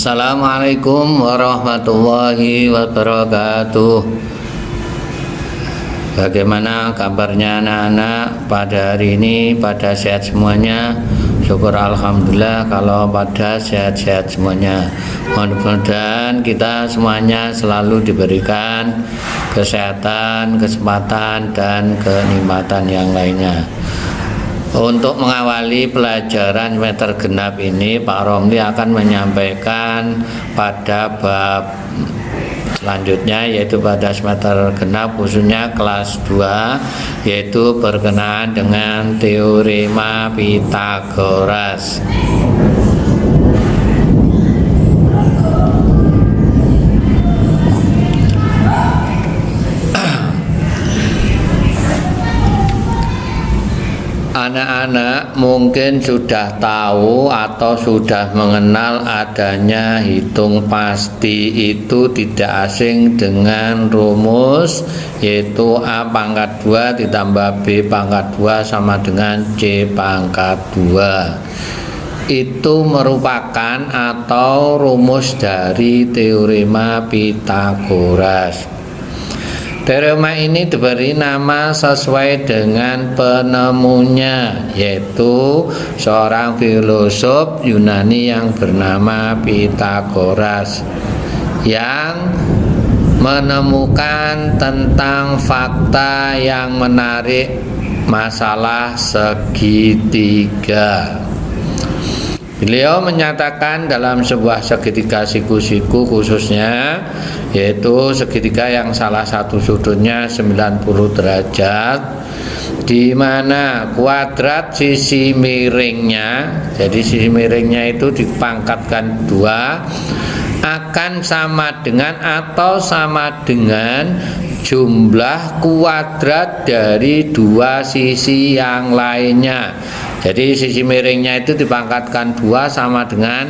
Assalamualaikum warahmatullahi wabarakatuh. Bagaimana kabarnya anak-anak pada hari ini? Pada sehat semuanya? Syukur alhamdulillah kalau pada sehat-sehat semuanya. Mudah-mudahan kita semuanya selalu diberikan kesehatan, kesempatan, dan kenikmatan yang lainnya. Untuk mengawali pelajaran semester genap ini, Pak Romli akan menyampaikan pada bab selanjutnya, yaitu pada semester genap khususnya kelas 2, yaitu berkenaan dengan teorema Pythagoras. Anak-anak mungkin sudah tahu atau sudah mengenal adanya hitung pasti. Itu tidak asing dengan rumus, yaitu A pangkat 2 ditambah B pangkat 2 sama dengan C pangkat 2. Itu merupakan atau rumus dari teorema Pythagoras. Teorema ini diberi nama sesuai dengan penemunya, yaitu seorang filosof Yunani yang bernama Pythagoras, yang menemukan tentang fakta yang menarik masalah segitiga. Beliau menyatakan dalam sebuah segitiga siku-siku khususnya, yaitu segitiga yang salah satu sudutnya 90 derajat, di mana kuadrat sisi miringnya, jadi sisi miringnya itu dipangkatkan 2, akan sama dengan atau sama dengan jumlah kuadrat dari dua sisi yang lainnya. Jadi sisi miringnya itu dipangkatkan 2 sama dengan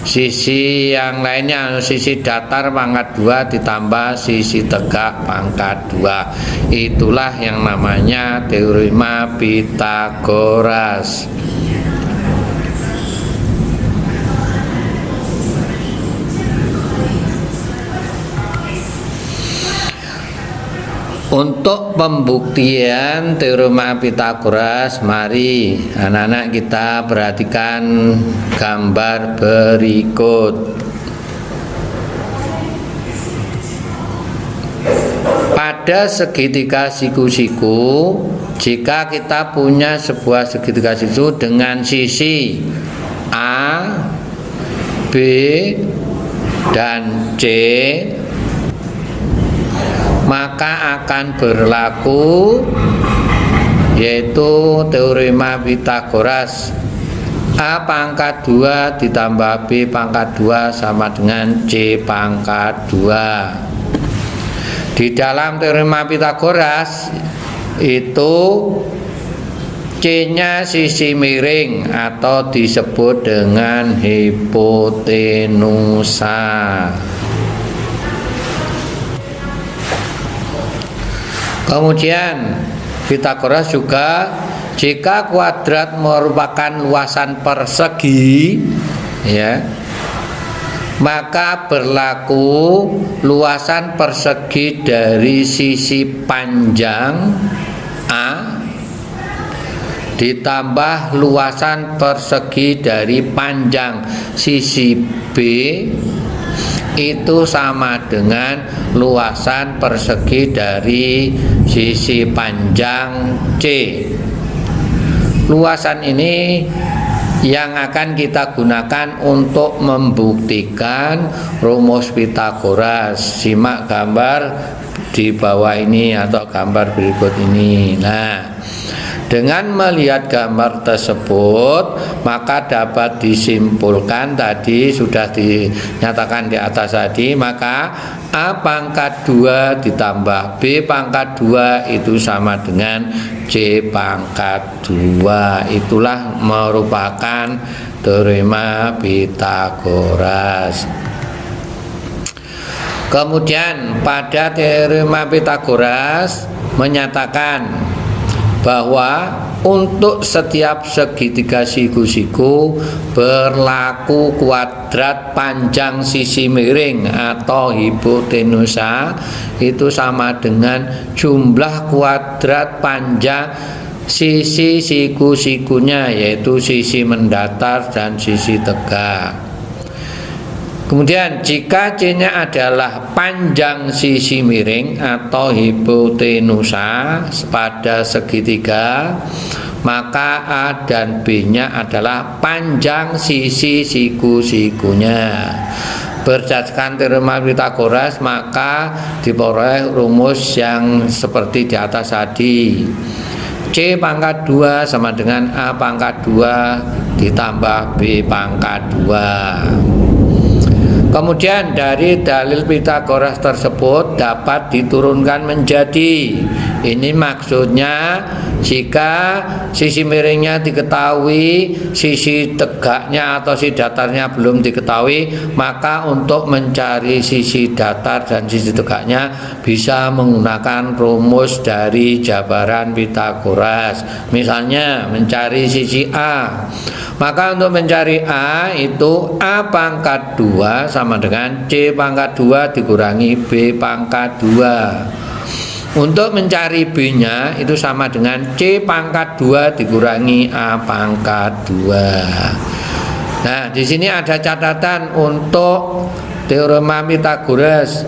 sisi yang lainnya, sisi datar pangkat 2 ditambah sisi tegak pangkat 2. Itulah yang namanya teorema Pythagoras. Untuk pembuktian teorema Pythagoras, mari anak-anak kita perhatikan gambar berikut. Pada segitiga siku-siku, jika kita punya sebuah segitiga siku dengan sisi A, B, dan C, maka akan berlaku yaitu teorema Pythagoras. A pangkat 2 ditambah B pangkat 2 sama dengan C pangkat 2. Di dalam teorema Pythagoras itu C-nya sisi miring atau disebut dengan hipotenusa. Kemudian Pythagoras juga, jika kuadrat merupakan luasan persegi, ya, maka berlaku luasan persegi dari sisi panjang A ditambah luasan persegi dari panjang sisi B itu sama dengan luasan persegi dari sisi panjang C. Luasan ini yang akan kita gunakan untuk membuktikan rumus Pythagoras. Simak gambar di bawah ini atau gambar berikut ini. Nah, dengan melihat gambar tersebut, maka dapat disimpulkan, tadi sudah dinyatakan di atas tadi, maka A pangkat 2 ditambah B pangkat 2 itu sama dengan C pangkat 2. Itulah merupakan teorema Pythagoras. Kemudian pada teorema Pythagoras menyatakan bahwa untuk setiap segitiga siku-siku berlaku kuadrat panjang sisi miring atau hipotenusa itu sama dengan jumlah kuadrat panjang sisi siku-sikunya, yaitu sisi mendatar dan sisi tegak. Kemudian jika C-nya adalah panjang sisi miring atau hipotenusa pada segitiga, maka A dan B-nya adalah panjang sisi siku-sikunya. Berdasarkan teorema Pythagoras, maka diperoleh rumus yang seperti di atas tadi. C pangkat 2 sama dengan A pangkat 2 ditambah B pangkat 2. Kemudian dari dalil Pythagoras tersebut dapat diturunkan menjadi, ini maksudnya jika sisi miringnya diketahui, sisi tegaknya atau sisi datarnya belum diketahui, maka untuk mencari sisi datar dan sisi tegaknya bisa menggunakan rumus dari jabaran Pythagoras. Misalnya mencari sisi A, maka untuk mencari A itu A pangkat 2 sama dengan C pangkat 2 dikurangi B pangkat 2. Untuk mencari B-nya itu sama dengan C pangkat 2 dikurangi A pangkat 2. Nah, di sini ada catatan untuk teorema Pythagoras.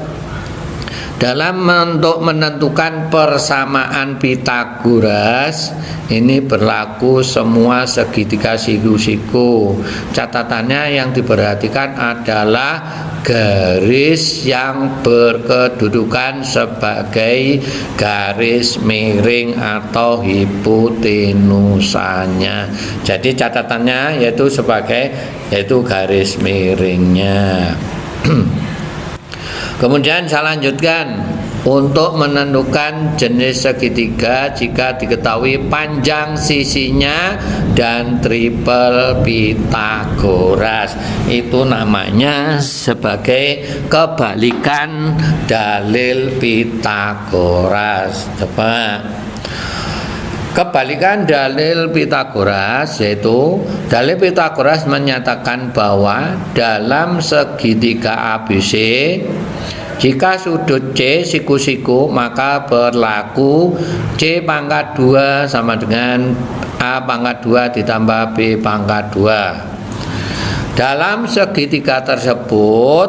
Dalam untuk menentukan persamaan Pythagoras ini berlaku semua segitiga siku-siku. Catatannya yang diperhatikan adalah garis yang berkedudukan sebagai garis miring atau hipotenusanya. Jadi catatannya yaitu garis miringnya. Kemudian saya lanjutkan untuk menentukan jenis segitiga jika diketahui panjang sisinya dan triple Pythagoras. Itu namanya sebagai kebalikan dalil Pythagoras. Coba. Kebalikan dalil Pythagoras yaitu dalil Pythagoras menyatakan bahwa dalam segitiga ABC jika sudut C siku-siku maka berlaku C pangkat 2 sama dengan A pangkat 2 ditambah B pangkat 2. Dalam segitiga tersebut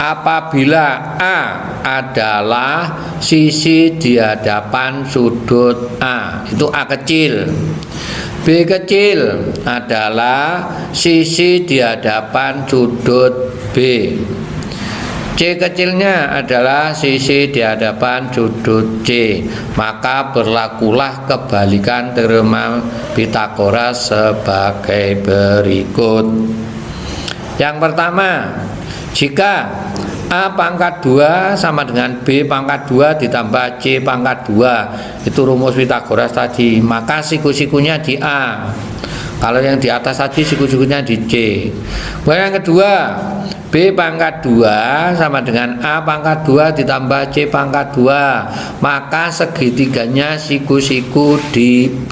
apabila A adalah sisi di hadapan sudut A, itu A kecil. B kecil adalah sisi di hadapan sudut B. C kecilnya adalah sisi di hadapan sudut C. Maka berlakulah kebalikan teorema Pythagoras sebagai berikut. Yang pertama, jika A pangkat 2 sama dengan B pangkat 2 ditambah C pangkat 2, itu rumus Pythagoras tadi, maka siku-sikunya di A. Kalau yang di atas tadi siku-sikunya di C. Yang kedua, B pangkat 2 sama dengan A pangkat 2 ditambah C pangkat 2, maka segitiganya siku-siku di B.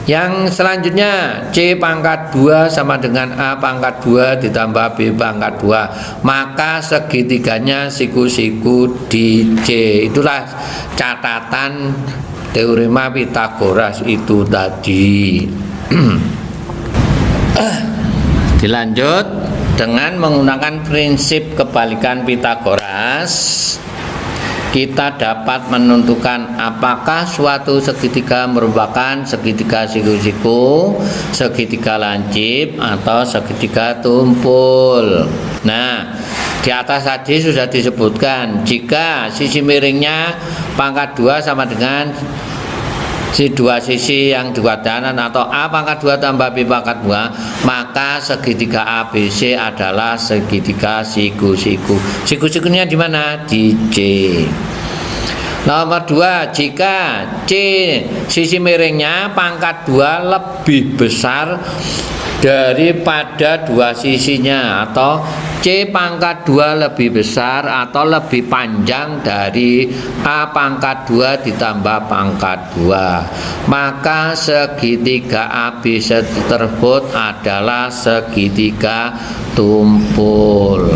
Yang selanjutnya, C pangkat 2 sama dengan A pangkat 2 ditambah B pangkat 2, maka segitiganya siku-siku di C. Itulah catatan teorema Pythagoras itu tadi. Dilanjut dengan menggunakan prinsip kebalikan Pythagoras, kita dapat menentukan apakah suatu segitiga merupakan segitiga siku-siku, segitiga lancip, atau segitiga tumpul. Nah, di atas tadi sudah disebutkan jika sisi miringnya pangkat 2 sama dengan dua sisi yang dua kanan atau A pangkat 2 tambah B pangkat 2, maka segitiga ABC adalah segitiga siku-siku. Siku-sikunya di mana? Di C. Nomor 2, jika C sisi miringnya pangkat 2 lebih besar daripada dua sisinya, atau C pangkat 2 lebih besar atau lebih panjang dari A pangkat 2 ditambah pangkat 2, maka segitiga ABC tersebut adalah segitiga tumpul.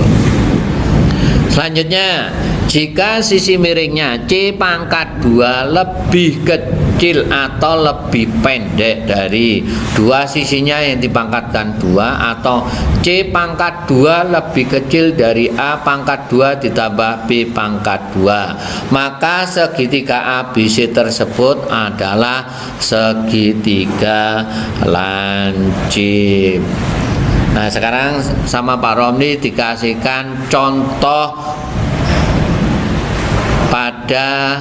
Selanjutnya, jika sisi miringnya C pangkat 2 lebih kecil atau lebih pendek dari dua sisinya yang dipangkatkan 2, atau C pangkat 2 lebih kecil dari A pangkat 2 ditambah B pangkat 2, maka segitiga ABC tersebut adalah segitiga lancip. Nah, sekarang sama Pak Romli dikasihkan contoh pada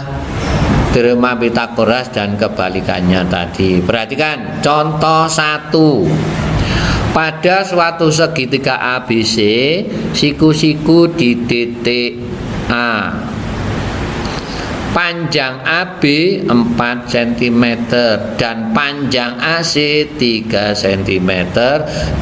teorema Pitagoras dan kebalikannya tadi. Perhatikan contoh 1. Pada suatu segitiga ABC, siku-siku di titik A, panjang AB 4 cm dan panjang AC 3 cm,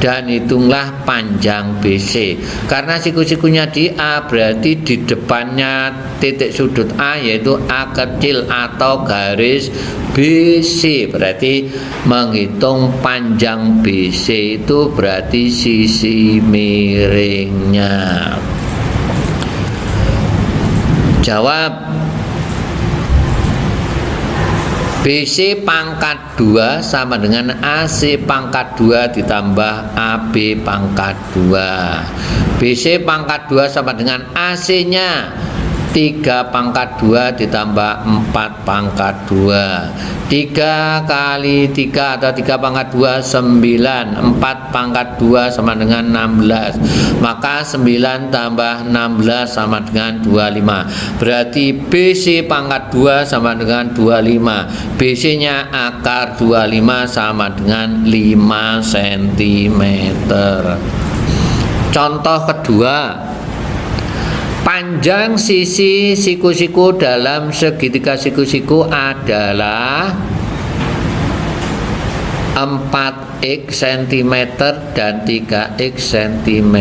dan hitunglah panjang BC. Karena siku-sikunya di A, berarti di depannya titik sudut A yaitu A kecil atau garis BC, berarti menghitung panjang BC itu berarti sisi miringnya. Jawab. BC pangkat 2 sama dengan AC pangkat 2 ditambah AB pangkat 2. BC pangkat 2 sama dengan AC-nya 3 pangkat 2 ditambah 4 pangkat 2. 3 kali 3 atau 3 pangkat 2 9. 4 pangkat 2 sama dengan 16. Maka 9 tambah 16 sama dengan 25. Berarti BC pangkat 2 sama dengan 25. BC nya akar 25 sama dengan 5 cm. Contoh kedua, panjang sisi siku-siku dalam segitiga siku-siku adalah 4x cm dan 3x cm.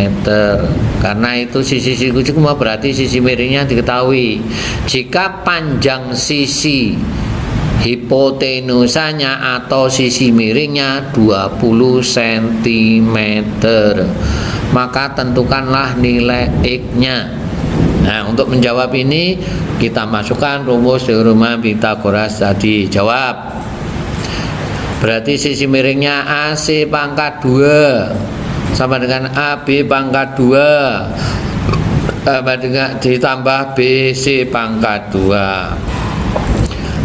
Karena itu sisi siku-siku berarti sisi miringnya diketahui. Jika panjang sisi hipotenusanya atau sisi miringnya 20 cm, maka tentukanlah nilai X-nya. Nah, untuk menjawab ini kita masukkan rumus teorema Pitagoras tadi. Jawab. Berarti sisi miringnya AC pangkat 2 sama dengan AB pangkat 2 sama dengan ditambah BC pangkat 2.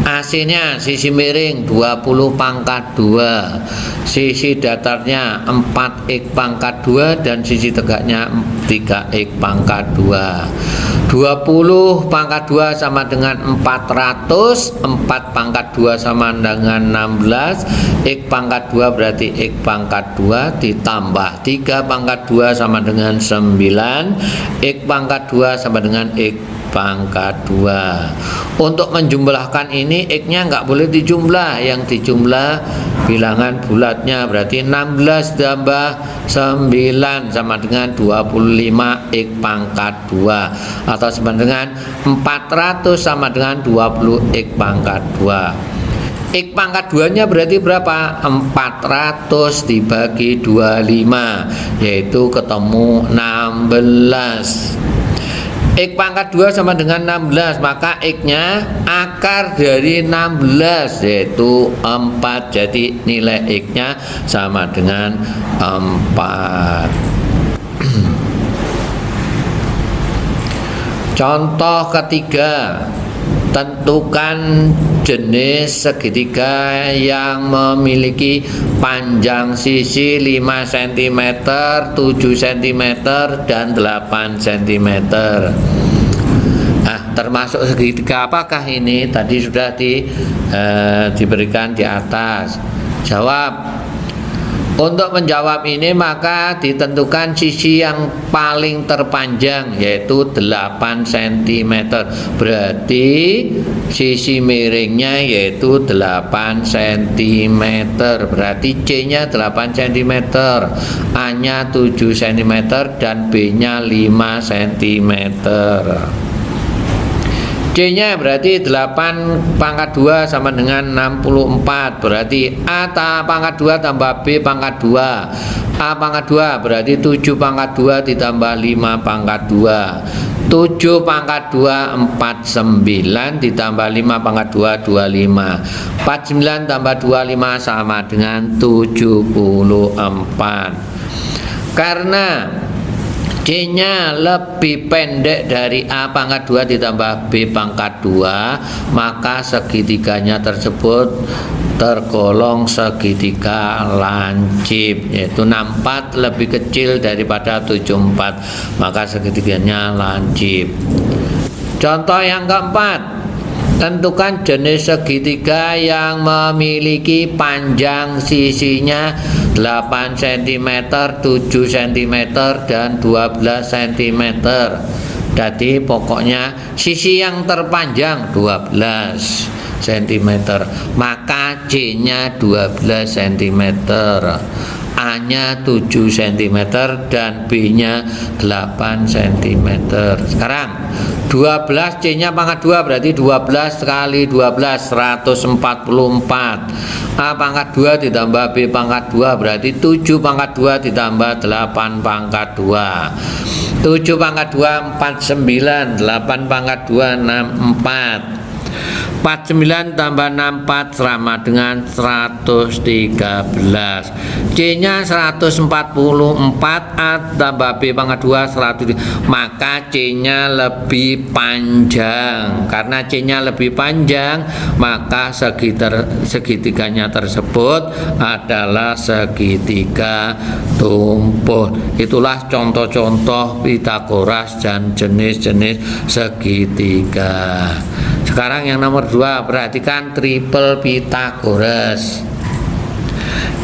AC-nya sisi miring 20 pangkat 2, sisi datarnya 4x pangkat 2, dan sisi tegaknya 3x pangkat 2. 20 pangkat 2 sama dengan 400, 4 pangkat 2 sama dengan 16, x pangkat 2 berarti x pangkat 2 ditambah 3 pangkat 2 sama dengan 9, x pangkat 2 sama dengan x pangkat 2. Untuk menjumlahkan ini X-nya nggak boleh dijumlah, yang dijumlah bilangan bulatnya, berarti 16 tambah 9 sama dengan 25 X pangkat 2, atau sama dengan 400 sama dengan 20 X pangkat 2. X pangkat 2 nya berarti berapa? 400 dibagi 25, yaitu ketemu 16. X pangkat 2 sama dengan 16, maka X-nya akar dari 16 yaitu 4. Jadi nilai X-nya sama dengan 4. Contoh ketiga, tentukan jenis segitiga yang memiliki panjang sisi 5 cm, 7 cm, dan 8 cm. Nah, termasuk segitiga apakah ini? Tadi sudah diberikan di atas. Jawab. Untuk menjawab ini maka ditentukan sisi yang paling terpanjang yaitu 8 cm. Berarti sisi miringnya yaitu 8 cm. Berarti C-nya 8 cm, A-nya 7 cm dan B-nya 5 cm. C-nya berarti 8 pangkat 2 sama dengan 64. Berarti A pangkat 2 tambah B pangkat 2. A pangkat 2 berarti 7 pangkat 2 ditambah 5 pangkat 2. 7 pangkat 2 49 ditambah 5 pangkat 2 25. 49 tambah 25 sama dengan 74. Karena C-nya lebih pendek dari A pangkat 2 ditambah B pangkat 2, maka segitiganya tersebut tergolong segitiga lancip, yaitu 64 lebih kecil daripada 74, maka segitiganya lancip. Contoh yang keempat, tentukan jenis segitiga yang memiliki panjang sisinya 8 cm, 7 cm, dan 12 cm. Jadi pokoknya sisi yang terpanjang 12 cm, maka C-nya 12 cm, A-nya 7 cm, dan B-nya 8 cm. Sekarang 12 C-nya pangkat 2 berarti 12 kali 12 144. A pangkat 2 ditambah B pangkat 2 berarti 7 pangkat 2 ditambah 8 pangkat 2. 7 pangkat 2 49, 8 pangkat 2 64. 49 tambah 64 sama dengan 113. C-nya 144, A tambah B pangkat 2 100. Maka C-nya lebih panjang. Karena C-nya lebih panjang, maka segitiganya tersebut adalah segitiga tumpul. Itulah contoh-contoh Pythagoras dan jenis-jenis segitiga. Sekarang yang nomor 2, perhatikan triple Pythagoras.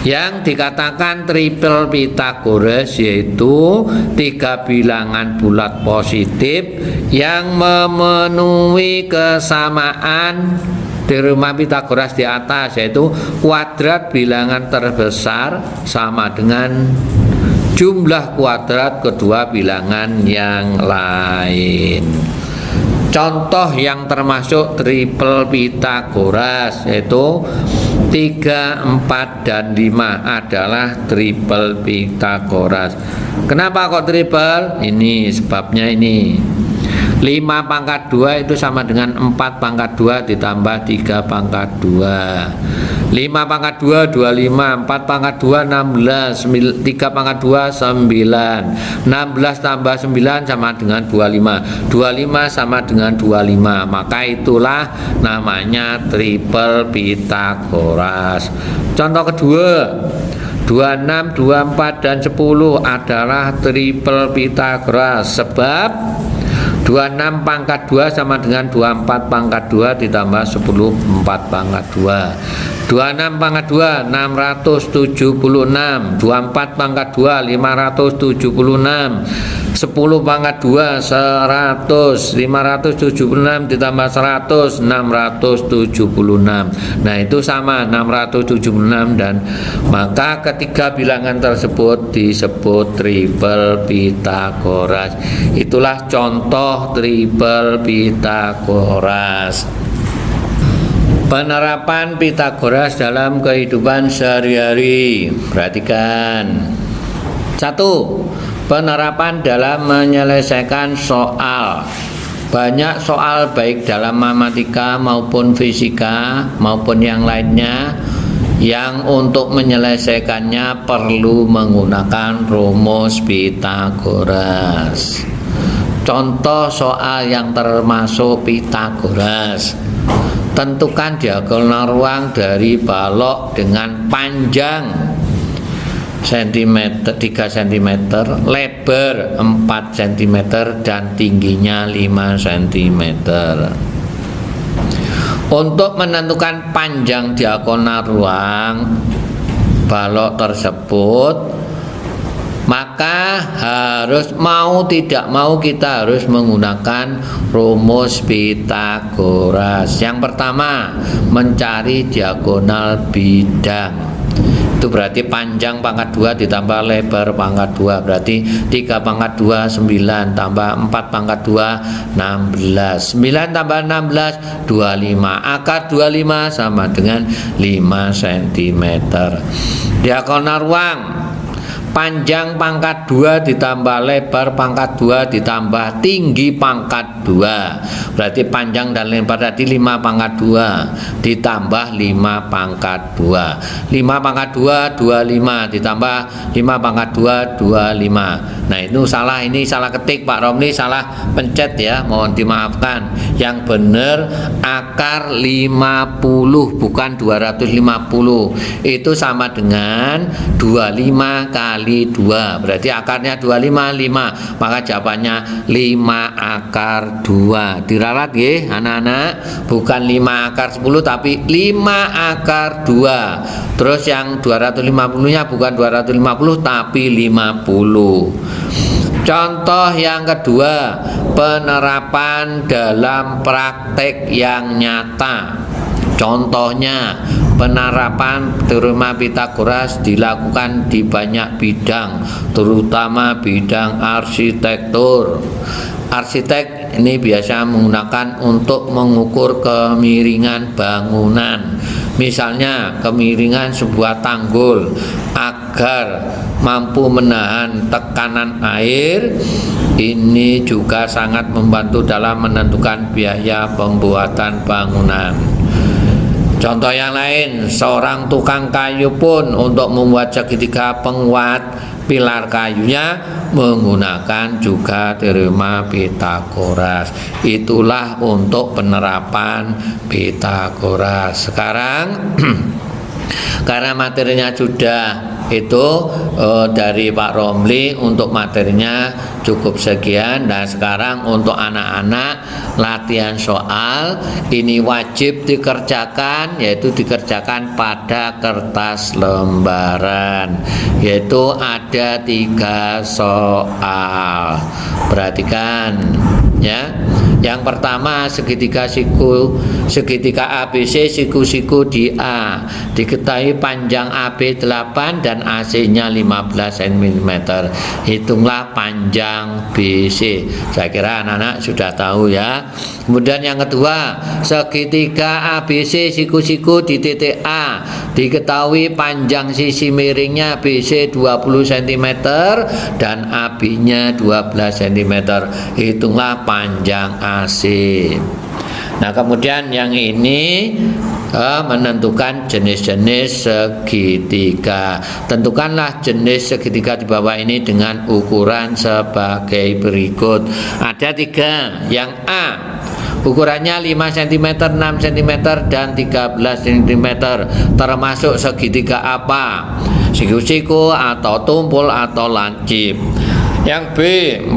Yang dikatakan triple Pythagoras yaitu 3 bilangan bulat positif yang memenuhi kesamaan di rumah Pythagoras di atas, yaitu kuadrat bilangan terbesar sama dengan jumlah kuadrat kedua bilangan yang lain. Contoh yang termasuk triple Pythagoras yaitu 3, 4, dan 5 adalah triple Pythagoras. Kenapa kok triple? Ini sebabnya ini. 5 pangkat 2 itu sama dengan 4 pangkat 2 ditambah 3 pangkat 2. 5 pangkat 2 25, 4 pangkat 2 16, 3 pangkat 2 9. 16 tambah 9 sama dengan 25. 25 sama dengan 25. Maka itulah namanya triple Pythagoras. Contoh kedua, 26, 24, dan 10 adalah triple Pythagoras sebab 26 pangkat 2 sama dengan 24 pangkat 2 ditambah 10 4 pangkat 2. 26 pangkat 2 676, 24 pangkat 2 576, 10 pangkat 2 100, 576 ditambah 100 676. Nah itu sama 676, dan maka ketiga bilangan tersebut disebut triple Pythagoras. Itulah contoh triple Pythagoras. Penerapan Pythagoras dalam kehidupan sehari-hari. Perhatikan. 1. Penerapan dalam menyelesaikan soal. Banyak soal baik dalam matematika maupun fisika maupun yang lainnya yang untuk menyelesaikannya perlu menggunakan rumus Pythagoras. Contoh soal yang termasuk Pythagoras. Tentukan diagonal ruang dari balok dengan panjang 3 cm, lebar 4 cm, dan tingginya 5 cm. Untuk menentukan panjang diagonal ruang, balok tersebut, maka mau tidak mau kita harus menggunakan rumus Pythagoras. Yang pertama, mencari diagonal bidang. Itu berarti panjang pangkat 2 ditambah lebar pangkat 2, berarti 3 pangkat 2 9 tambah 4 pangkat 2 16. 9 tambah 16 25. Akar 25 sama dengan 5 cm. Diagonal ruang, panjang pangkat 2 ditambah lebar pangkat 2 ditambah tinggi pangkat 2, berarti panjang dan lebar tadi 5 pangkat 2 ditambah 5 pangkat 2. 5 pangkat 2 25 ditambah 5 pangkat 2 25. Nah itu salah, ini salah ketik Pak Romli, salah pencet ya, mohon dimaafkan. Yang benar akar 50 bukan 250. Itu sama dengan 25 kali 2, berarti akarnya 25 5, maka jawabannya 5 akar 2. Diralat nggih anak-anak, bukan 5 akar 10 tapi 5 akar 2. Terus yang 250 nya bukan 250 tapi 50. Contoh yang kedua, penerapan dalam praktek yang nyata. Contohnya, penerapan teorema Pythagoras dilakukan di banyak bidang, terutama bidang arsitektur. Arsitek ini biasa menggunakan untuk mengukur kemiringan bangunan. Misalnya kemiringan sebuah tanggul agar mampu menahan tekanan air. Ini juga sangat membantu dalam menentukan biaya pembuatan bangunan. Contoh yang lain, seorang tukang kayu pun untuk membuat segitiga penguat pilar kayunya menggunakan juga teorema Pythagoras. Itulah untuk penerapan Pythagoras. Sekarang karena materinya sudah itu dari Pak Romli, untuk materinya cukup sekian. Dan sekarang untuk anak-anak latihan soal ini wajib dikerjakan, yaitu dikerjakan pada kertas lembaran, yaitu ada 3 soal. Perhatikan ya. Yang pertama, segitiga ABC siku-siku di A. Diketahui panjang AB 8 dan AC-nya 15 cm. Hitunglah panjang BC. Saya kira anak-anak sudah tahu ya. Kemudian yang kedua, segitiga ABC siku-siku di titik A. Diketahui panjang sisi miringnya BC 20 cm dan AB-nya 12 cm. Hitunglah panjang AC. Nah, kemudian yang ini menentukan jenis-jenis segitiga. Tentukanlah jenis segitiga di bawah ini dengan ukuran sebagai berikut. Ada 3. Yang A, ukurannya 5 cm, 6 cm, dan 13 cm. Termasuk segitiga apa? Siku-siku atau tumpul atau lancip. Yang B,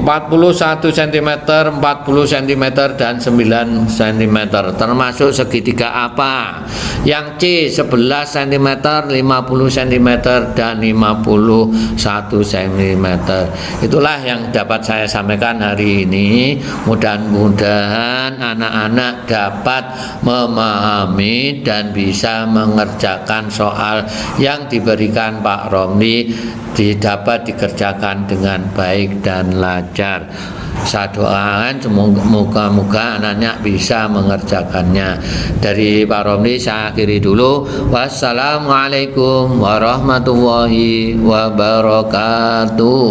41 cm, 40 cm, dan 9 cm. Termasuk segitiga apa? Yang C, 11 cm, 50 cm, dan 51 cm. Itulah yang dapat saya sampaikan hari ini. Mudah-mudahan anak-anak dapat memahami dan bisa mengerjakan soal yang diberikan Pak Romli, dapat dikerjakan dengan baik dan lancar. Saya doakan semoga anaknya bisa mengerjakannya. Dari Pak Romli saya akhiri dulu. Wassalamualaikum warahmatullahi wabarakatuh.